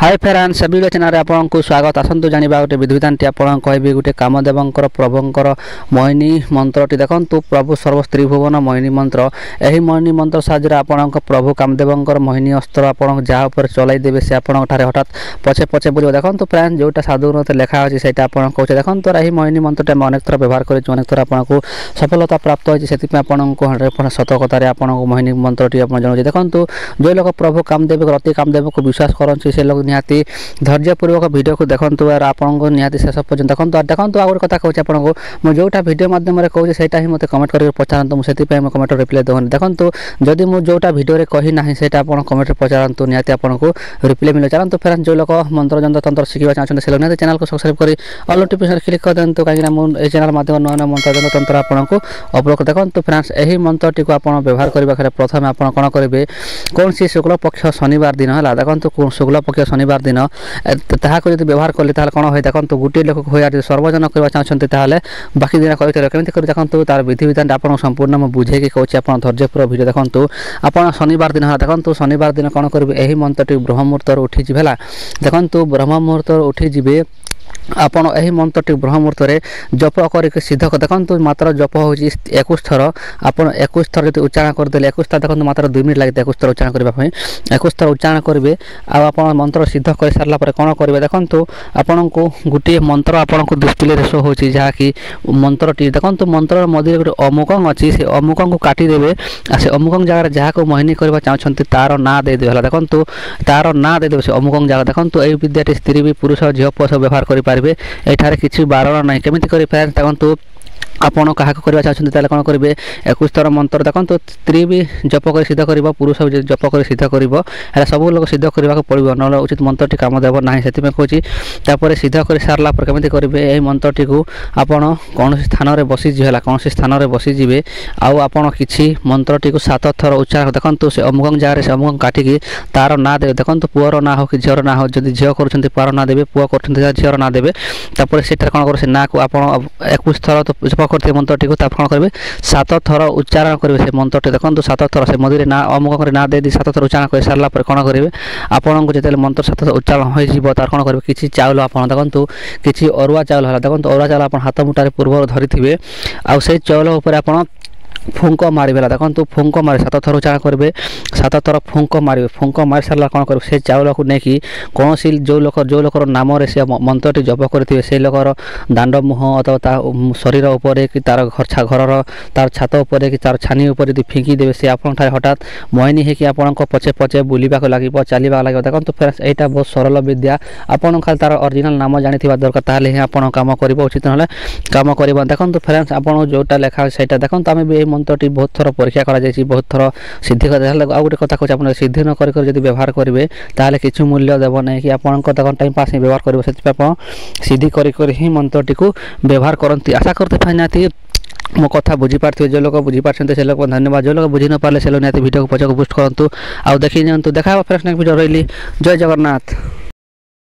Hi friends सभी channel आपको स्वागत आसतु जाना गोटे विधिविधान आपको कहबी गोटे कामदेवंकर प्रभुंकर मोहिनी मंत्रटी देखो प्रभु सर्वस्त्रीभुवन मोहिनी मंत्र यही मोहिनी मंत्र साहाଯ୍ୟରେ आपणक प्रभु कामदेवंकर मोहिनी अस्त्र आप जहाँ पर चलाई देवे से आपठारे हठात पछे पछे बुझे देखो फ्रेंड्स जोटा साधुग्रंथ लिखा अच्छे से कहते देखो यही मोहिनी मंत्रटी आम अनेक थर व्यवहार कर अनेक थर आपको सफलता प्राप्त होती से आपको 100% सतकतार आपको मोहिनी मंत्रटी आप जनाऊँ देखो जो लोग प्रभु कामदेव रति कामदेव को विश्वास करते से लोग निहाती धैर्यपूर्वक वीडियो को देखो यार आपको निहाती शेष पर्यटन देखो आ गए कथा कहूँ आपको मुझे जोटा वीडियो माध्यम कहूँ से मत कमेंट कर पचारतु मुझे कमेंट रिप्लाई देवनी देखो जदि मुझे जोटा वीडियो कही ना से कमेंट पचारतु निहाती आपको रिप्लाई मिले चलते फ्रेंड्स जो लोग मंत्र जंत्र तंत्र शिखा चाहते से लोग चैनल को सब्सक्राइब कर ऑल नोटिफिकेशन क्लिक कर दिखाँ कहीं मुझे चैनल माध्यम नुआ नुआ मंत्र जंत्र तंत्र आपको अपलोड देखो फ्रेंड्स यही मंत्रटी को आप व्यवहार करने प्रथम आप कौन करेंगे कौन सी शुक्ल पक्ष शनिवार दिन है देखो शुक्ल पक्ष शनिवार दिन ताको यदि व्यवहार कले कौन हुए देखो गोटे लोक हुए सर्वजन करवा चाहते बाकी दिन कमी देखो तार विधि विधान आपको संपूर्ण मुझे बुझे कहूँ आप धैर्यपूर्वक वीडियो देखो आप शनिवार दिन है देखो शनिवार दिन कौन करेंगे यही मंत्रटी ब्रह्म मुहूर्त उठीजी है देखो ब्रह्म मुहूर्त उठीजी आपण यही मंत्रटी ब्रह्म मुहूर्त जप कर सिद्ध देखो मात्र जप हूँ 21 थर आप 21 थर जो उच्चारण करदे 21 थर देखो मात्र 2 मिनट लगे 21 थर उच्चारण करने 21 थर उच्चारण करेंगे आप मंत्र सिद्ध कर सारा कौन करेंगे देखो आपण को गोटे मंत्र आपन को डिस्प्ले शो हो जहाँकि मंत्रटी देखो मंत्र मध्य गोटे अमुकंग अच्छी से अमुकंग को काटिदेवे से अमुकंग जगह जहाँ को मोहिनी करवा चाहते तार ना देदेवे देखो तार ना देदेवे से अमुकंग जगह देखो यही विद्याटी स्त्री भी पुरुष झील पुଅ सब व्यवहार करेंगे एठारे किसी बारण ना केमी कर देखो आपण क्या करवा चाहते कौन करेंगे 21 थर मंत्र देखो स्त्री भी जप कर सिद्ध कर पुरुष भी जप कर सिद्ध कर सब लोग सिद्ध करने पड़ो ना उचित मंत्रटी काम देव ना से कहूँ सिद्ध कर सारा केमी करेंगे यही मंत्रटी को आपड़ कौन स्थान में बसीजे कौन स्थान में बसीजे आप किसी मंत्रटी को 7 थर उच्चारण देखो से अमुक जगह से अमुक काटिकी तार ना देवे देखो पुअर ना हो कि झीर ना हो जब झील कर पुअर ना देवे पुआ कर झीर ना देवे से कौन कर ना को आप 21 थर तो जप करते मंत्रटी को कौन करेंगे 7 थर उच्चारण करेंगे से मंत्रटी देखो 7 थर से मधुरे ना अमुक ना दे 7 थर उच्चारण कर सारा कौन करेंगे आपको जो मंत्र 7 थर उच्चारण हो तार कौन करेंगे किसी चाउल आप देखो किसी अरुआ चाउल है देखो अरुआ चाउल आप हाथ मुठारे पूर्व धरी थे आ से चाउल उपर आप फुंक मारे देखो फुंक मारे 7 थर उच्चारण करेंगे 7 थर फुंक मारे फुंक मारी सारा कौन करेंगे से चाउल को लेकिन कौन जो लोकर नाम से मंत्रटी जप करेंगे से लोकर दांड मुह अथवा शरीर उपर कि तार घर तार छात उपर कि तार छानी उपर यदि फिंकी देवे से आप हठात मोहिनी है कि आपन पचे पचे बुलवाक लगे चलवा लगे देखो फ्रेंड्स यहाँ बहुत सरल विद्या आपन खाली तार ओरिजिनल नाम जानी दरकार ताले ही आप कम कर उचित ना कम कर देखो फ्रेंड्स आपन जोटा लिखा से देखो आम भी मंत्रटी बहुत थर परीक्षा करा बहुत थर सिद्धि कर गोटे कथा कहूँ आप सिद्धि न कर व्यवहार करेंगे ताले किसी मूल्य देव ना कि आप टाइम पास ही व्यवहार करेंगे से सिद्धि कर ही मंत्रटी को व्यवहार करती आशा करते निहाती मो कथा बुझीपारे जो लोग बुझीपारे से लोग धन्यवाद जो लोग बुझी न पारे से लोग निहाती वीडियो को पछक बुस्ट करूँ आउ देखी नियंतु देखा फ्रेंड्स नेक्स्ट वीडियो रही जय जगन्नाथ।